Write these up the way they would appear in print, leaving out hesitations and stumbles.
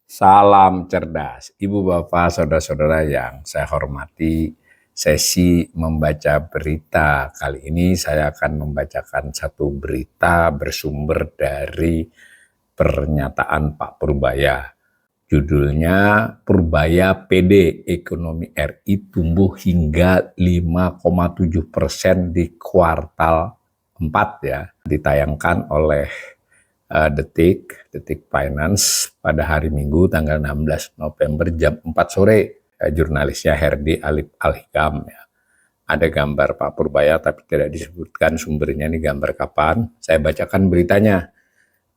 Salam cerdas, Ibu Bapak, Saudara-saudara yang saya hormati. Sesi membaca berita kali ini saya akan membacakan satu berita bersumber dari pernyataan Pak Purbaya. Judulnya Purbaya PD Ekonomi RI tumbuh hingga 5,7% di kuartal 4 ya. Ditayangkan oleh Detik Finance pada hari Minggu tanggal 16 November jam 4 sore. Jurnalisnya Herdi Alif Al-Hikam ya. Ada gambar Pak Purbaya tapi tidak disebutkan sumbernya, ini gambar kapan. Saya bacakan beritanya.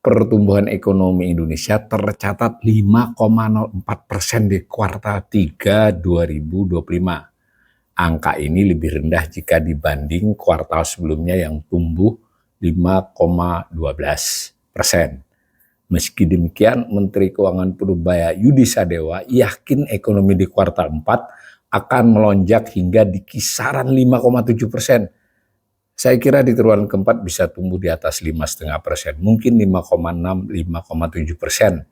Pertumbuhan ekonomi Indonesia tercatat 5,04% di kuartal 3 2025. Angka ini lebih rendah jika dibanding kuartal sebelumnya yang tumbuh 5,12%. Meski demikian, Menteri Keuangan Purbaya Yudi Sadewa yakin ekonomi di kuartal 4 akan melonjak hingga di kisaran 5,7%. Saya kira di triwulan keempat bisa tumbuh di atas 5,5%, mungkin 5,6-5,7%,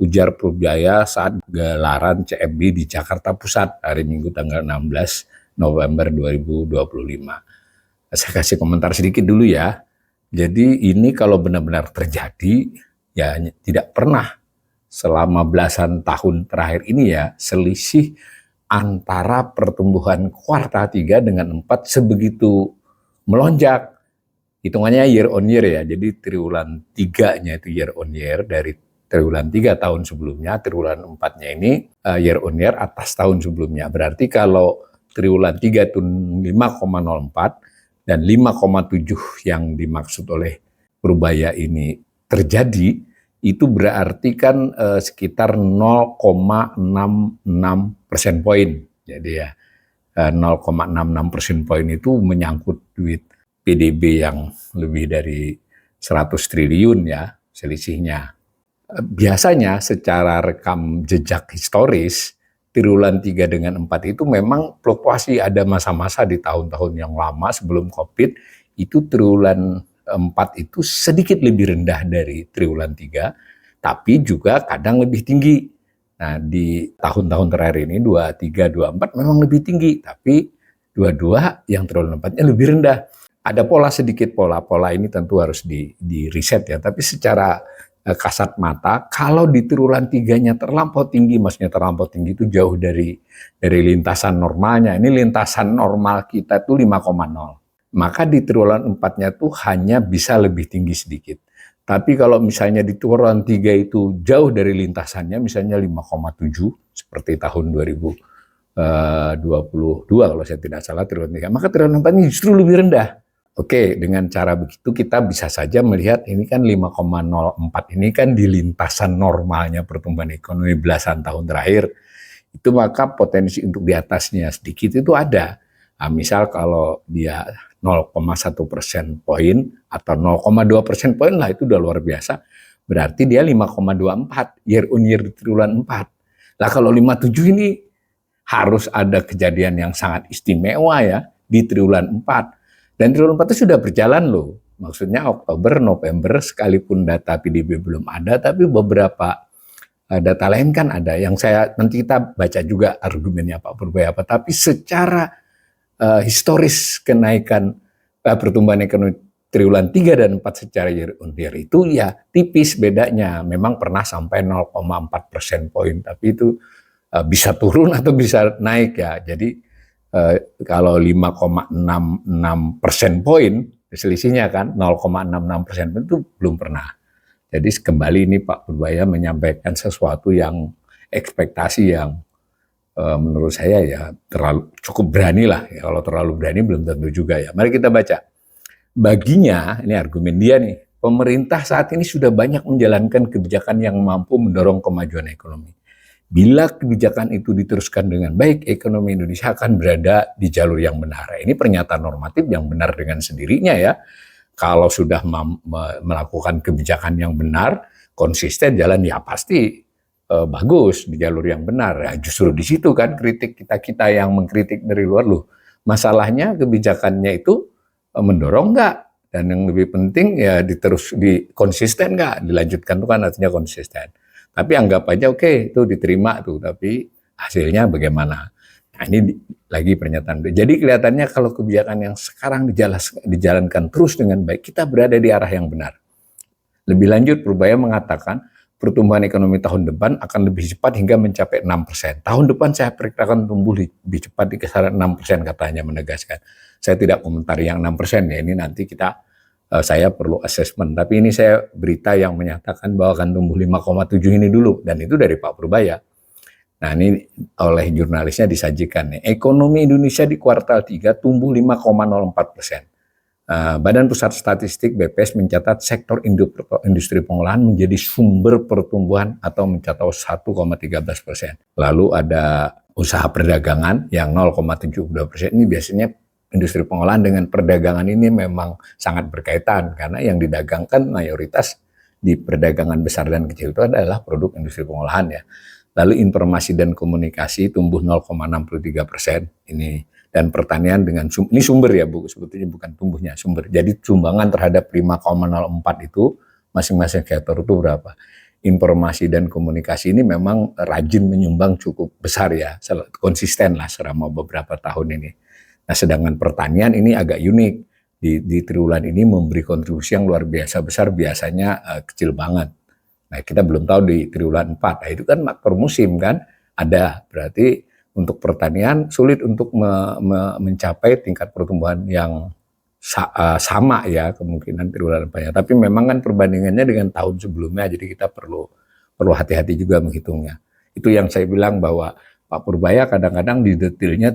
ujar Purbaya saat gelaran CFD di Jakarta Pusat hari Minggu tanggal 16 November 2025. Saya kasih komentar sedikit dulu ya. Jadi ini kalau benar-benar terjadi, ya tidak pernah selama belasan tahun terakhir ini ya, selisih antara pertumbuhan kuartal 3 dengan 4 sebegitu melonjak. Hitungannya year on year ya, jadi triwulan 3-nya itu year on year, dari triwulan 3 tahun sebelumnya, triwulan 4-nya ini year on year atas tahun sebelumnya. Berarti kalau triwulan 3 itu 5,04, dan 5,7 yang dimaksud oleh Purbaya ini terjadi, itu berarti kan sekitar 0,66 persen poin. Jadi ya 0,66 persen poin itu menyangkut duit PDB yang lebih dari 100 triliun ya selisihnya. Biasanya secara rekam jejak historis, triwulan 3 dengan 4 itu memang fluktuasi, ada masa-masa di tahun-tahun yang lama sebelum COVID, itu triwulan 4 itu sedikit lebih rendah dari triwulan 3, tapi juga kadang lebih tinggi. Nah, di tahun-tahun terakhir ini, 23, 24 memang lebih tinggi, tapi 22 yang triwulan 4-nya lebih rendah. Ada pola sedikit, pola ini tentu harus di riset ya, tapi secara kasat mata, kalau di triwulan 3-nya terlampau tinggi, maksudnya terlampau tinggi itu jauh dari lintasan normalnya. Ini lintasan normal kita tuh 5,0. Maka di triwulan 4-nya tuh hanya bisa lebih tinggi sedikit. Tapi kalau misalnya di triwulan 3 itu jauh dari lintasannya, misalnya 5,7 seperti tahun 2022 kalau saya tidak salah triwulan 3, maka triwulan 4-nya justru lebih rendah. Oke, dengan cara begitu kita bisa saja melihat ini kan 5,04 ini kan di lintasan normalnya pertumbuhan ekonomi belasan tahun terakhir. Itu maka potensi untuk di atasnya sedikit itu ada. Nah, misal kalau dia 0,1% poin atau 0,2% poin lah, itu udah luar biasa. Berarti dia 5,24 year on year di triwulan 4. Lah kalau 57 ini harus ada kejadian yang sangat istimewa ya di triwulan 4. Dan triwulan 4 itu sudah berjalan loh. Maksudnya Oktober, November, sekalipun data PDB belum ada, tapi beberapa data lain kan ada. Yang nanti kita baca juga argumennya Pak Purbaya apa. Tapi secara historis kenaikan pertumbuhan ekonomi triwulan 3 dan 4 secara year on year itu ya tipis bedanya. Memang pernah sampai 0,4% poin, tapi itu bisa turun atau bisa naik ya. Jadi kalau 5,66% poin selisihnya kan 0,66% itu belum pernah. Jadi kembali ini Pak Purbaya menyampaikan sesuatu yang ekspektasi yang menurut saya ya cukup berani lah. Ya, kalau terlalu berani belum tentu juga ya. Mari kita baca. Baginya, ini argumen dia nih, pemerintah saat ini sudah banyak menjalankan kebijakan yang mampu mendorong kemajuan ekonomi. Bila kebijakan itu diteruskan dengan baik, ekonomi Indonesia akan berada di jalur yang benar. Ini pernyataan normatif yang benar dengan sendirinya ya. Kalau sudah melakukan kebijakan yang benar, konsisten jalan ya pasti bagus di jalur yang benar. Ya, justru di situ kan kritik kita yang mengkritik dari luar loh. Masalahnya kebijakannya itu mendorong nggak Dan yang lebih penting ya konsisten nggak, dilanjutkan itu kan artinya konsisten. Tapi anggap aja oke, itu diterima tuh, tapi hasilnya bagaimana? Nah ini lagi pernyataan. Jadi kelihatannya kalau kebijakan yang sekarang dijalankan terus dengan baik, kita berada di arah yang benar. Lebih lanjut, Purbaya mengatakan pertumbuhan ekonomi tahun depan akan lebih cepat hingga mencapai 6%. Tahun depan saya perkirakan tumbuh lebih cepat di kisaran 6%, katanya menegaskan. Saya tidak komentari yang 6% ya, ini nanti saya perlu assessment. Tapi ini saya berita yang menyatakan bahwa akan tumbuh 5,7 ini dulu, dan itu dari Pak Purbaya. Nah ini oleh jurnalisnya disajikan nih, ekonomi Indonesia di kuartal 3 tumbuh 5,04%. Badan Pusat Statistik BPS mencatat sektor industri pengolahan menjadi sumber pertumbuhan atau mencatat 1,13%. Lalu ada usaha perdagangan yang 0,72%. Ini biasanya industri pengolahan dengan perdagangan ini memang sangat berkaitan karena yang didagangkan mayoritas di perdagangan besar dan kecil itu adalah produk industri pengolahan ya. Lalu informasi dan komunikasi tumbuh 0,63%. Dan pertanian ini sumber ya Bu, sebetulnya bukan tumbuhnya, sumber. Jadi sumbangan terhadap 5,04 itu masing-masing sektor itu berapa. Informasi dan komunikasi ini memang rajin menyumbang cukup besar ya, konsisten lah selama beberapa tahun ini. Nah sedangkan pertanian ini agak unik, di triwulan ini memberi kontribusi yang luar biasa besar, biasanya kecil banget. Nah kita belum tahu di triwulan 4, nah itu kan faktor musim kan, ada berarti untuk pertanian sulit untuk mencapai tingkat pertumbuhan yang sama ya kemungkinan triwulan depannya. Tapi memang kan perbandingannya dengan tahun sebelumnya, jadi kita perlu hati-hati juga menghitungnya. Itu yang saya bilang bahwa Pak Purbaya kadang-kadang di detailnya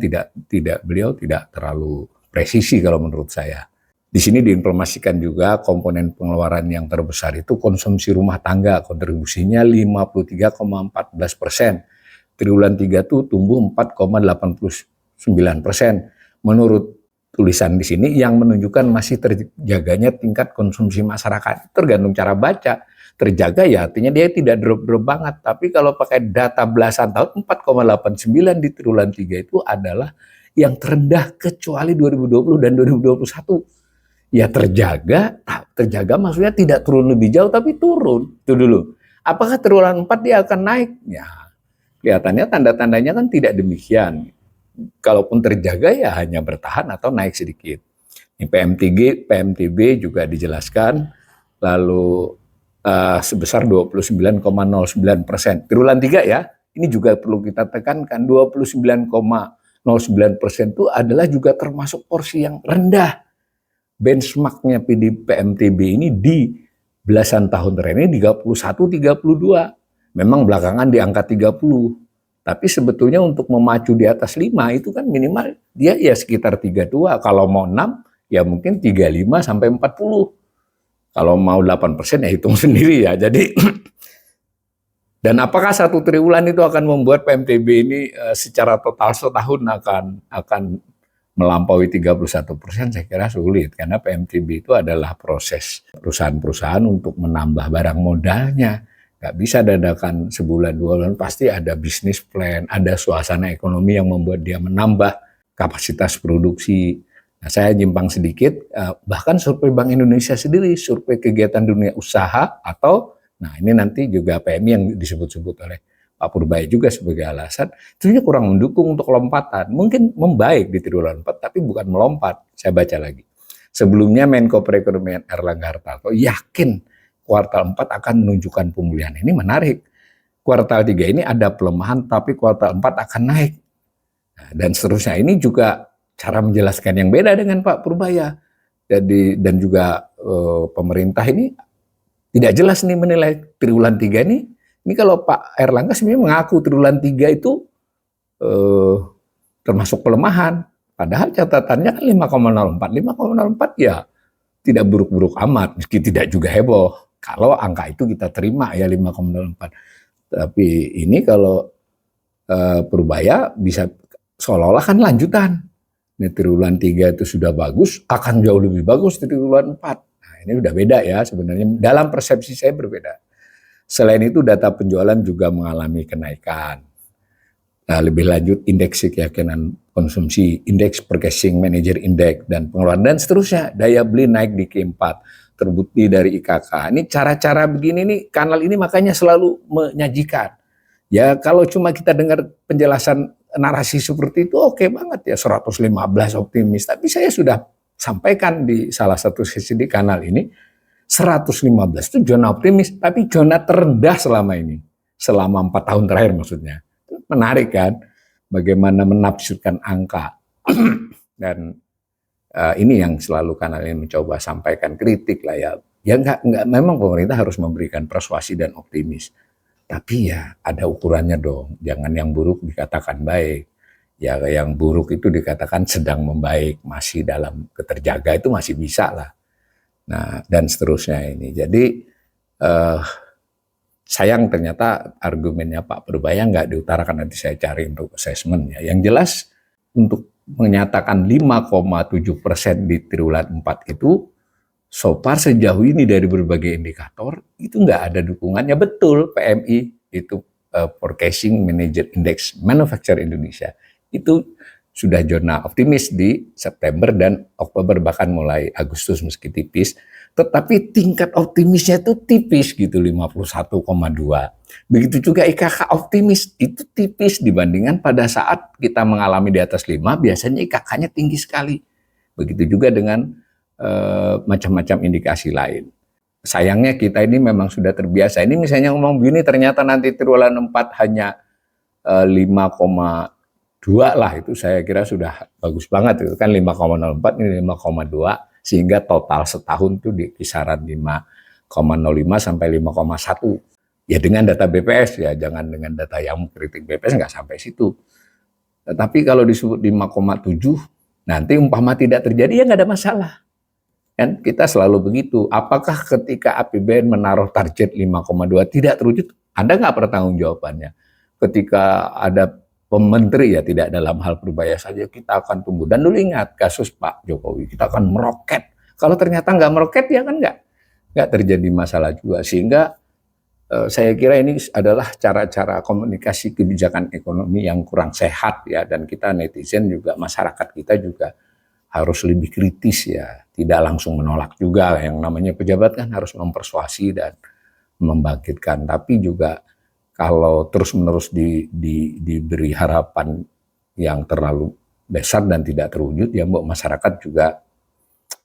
beliau tidak terlalu presisi kalau menurut saya. Di sini diinformasikan juga komponen pengeluaran yang terbesar itu konsumsi rumah tangga, kontribusinya 53,14%. Triwulan 3 itu tumbuh 4,89%. Menurut tulisan di sini yang menunjukkan masih terjaganya tingkat konsumsi masyarakat. Tergantung cara baca. Terjaga ya artinya dia tidak drop-drop banget. Tapi kalau pakai data belasan tahun, 4,89 di triwulan 3 itu adalah yang terendah kecuali 2020 dan 2021. Ya terjaga maksudnya tidak turun lebih jauh tapi turun. Itu dulu. Apakah triwulan 4 dia akan naik? Ya kelihatannya tanda-tandanya kan tidak demikian. Kalaupun terjaga ya hanya bertahan atau naik sedikit. Ini PMTB juga dijelaskan, lalu sebesar 29,09%. Triwulan 3 ya, ini juga perlu kita tekankan, 29,09% itu adalah juga termasuk porsi yang rendah. Benchmarknya PMTB ini di belasan tahun terakhir ini 31-32. Memang belakangan di angka 30. Tapi sebetulnya untuk memacu di atas 5 itu kan minimal dia ya sekitar 32. Kalau mau 6 ya mungkin 35 sampai 40. Kalau mau 8% ya hitung sendiri ya. Jadi dan apakah satu triwulan itu akan membuat PMTB ini secara total setahun akan melampaui 31%? Saya kira sulit karena PMTB itu adalah proses perusahaan-perusahaan untuk menambah barang modalnya. Nggak bisa dadakan sebulan, 2 bulan, pasti ada bisnis plan, ada suasana ekonomi yang membuat dia menambah kapasitas produksi. Nah, saya nyimpang sedikit, bahkan survei Bank Indonesia sendiri, survei kegiatan dunia usaha atau, nah ini nanti juga PMI yang disebut-sebut oleh Pak Purbaya juga sebagai alasan, itu kurang mendukung untuk lompatan. Mungkin membaik di triwulan 4, tapi bukan melompat. Saya baca lagi. Sebelumnya Menko Perekonomian Erlangga Hartarto yakin kuartal 4 akan menunjukkan pemulihan. Ini menarik. Kuartal 3 ini ada pelemahan, tapi kuartal 4 akan naik. Nah, dan seterusnya ini juga cara menjelaskan yang beda dengan Pak Purbaya. Jadi dan juga pemerintah ini tidak jelas nih menilai triwulan 3 ini. Ini kalau Pak Erlangga sebenarnya mengaku triwulan 3 itu termasuk pelemahan. Padahal catatannya kan 5,04. 5,04 ya tidak buruk-buruk amat, meski tidak juga heboh. Kalau angka itu kita terima ya 5,04. Tapi ini kalau Purbaya bisa seolah-olah kan lanjutan. Ini triwulan 3 itu sudah bagus, akan jauh lebih bagus di triwulan 4. Nah, ini udah beda ya sebenarnya. Dalam persepsi saya berbeda. Selain itu data penjualan juga mengalami kenaikan. Nah, lebih lanjut indeks keyakinan konsumsi indeks purchasing manager index dan pengeluaran dan seterusnya. Daya beli naik di Q4 terbukti dari IKK. Ini cara-cara begini nih kanal ini makanya selalu menyajikan. Ya kalau cuma kita dengar penjelasan narasi seperti itu oke banget ya 115 optimis. Tapi saya sudah sampaikan di salah satu sesi di kanal ini 115 itu zona optimis, tapi zona terendah selama ini. Selama 4 tahun terakhir maksudnya. Menarik kan? Bagaimana menafsirkan angka. Dan ini yang selalu kanal ini mencoba sampaikan kritik lah ya. Ya enggak, memang pemerintah harus memberikan persuasi dan optimis. Tapi ya ada ukurannya dong. Jangan yang buruk dikatakan baik. Ya yang buruk itu dikatakan sedang membaik, masih dalam keterjaga itu masih bisa lah. Nah dan seterusnya ini. Jadi sayang ternyata argumennya Pak Purbaya nggak diutarakan, nanti saya cari untuk assessment ya. Yang jelas untuk menyatakan 5,7% di triwulan 4 itu so far sejauh ini dari berbagai indikator itu nggak ada dukungannya. Betul PMI itu Purchasing Manager Index Manufacturer Indonesia itu sudah zona optimis di September dan Oktober, bahkan mulai Agustus meski tipis, tetapi tingkat optimisnya itu tipis gitu 51,2. Begitu juga IKK optimis itu tipis dibandingkan pada saat kita mengalami di atas 5 biasanya IKK-nya tinggi sekali. Begitu juga dengan macam-macam indikasi lain. Sayangnya kita ini memang sudah terbiasa. Ini misalnya ngomong begini ternyata nanti triwulan 4 hanya 5,2 lah, itu saya kira sudah bagus banget. Itu kan 5,04 ini 5,2 sehingga total setahun itu di kisaran 5,05 sampai 5,1. Ya dengan data BPS ya, jangan dengan data yang kritik BPS nggak sampai situ. Tetapi kalau disebut 5,7 nanti umpama tidak terjadi ya nggak ada masalah. Kan kita selalu begitu. Apakah ketika APBN menaruh target 5,2 tidak terwujud? Ada nggak pertanggungjawabannya? Ketika ada pementeri ya tidak dalam hal Purbaya saja kita akan tumbuh. Dan dulu ingat kasus Pak Jokowi, kita akan meroket. Kalau ternyata nggak meroket ya kan nggak terjadi masalah juga. Sehingga saya kira ini adalah cara-cara komunikasi kebijakan ekonomi yang kurang sehat ya. Dan kita netizen juga, masyarakat kita juga harus lebih kritis ya, tidak langsung menolak juga. Yang namanya pejabat kan harus mempersuasi dan membangkitkan, tapi juga kalau terus-menerus diberi harapan yang terlalu besar dan tidak terwujud, ya masyarakat juga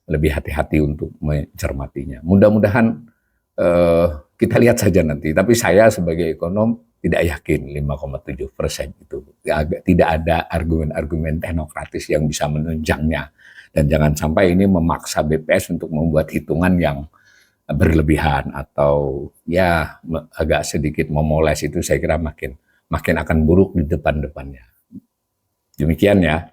lebih hati-hati untuk mencermatinya. Mudah-mudahan kita lihat saja nanti, tapi saya sebagai ekonom tidak yakin 5,7% itu. Tidak ada argumen-argumen teknokratis yang bisa menunjangnya. Dan jangan sampai ini memaksa BPS untuk membuat hitungan yang berlebihan atau ya agak sedikit memoles, itu saya kira makin akan buruk di depan-depannya. Demikian ya.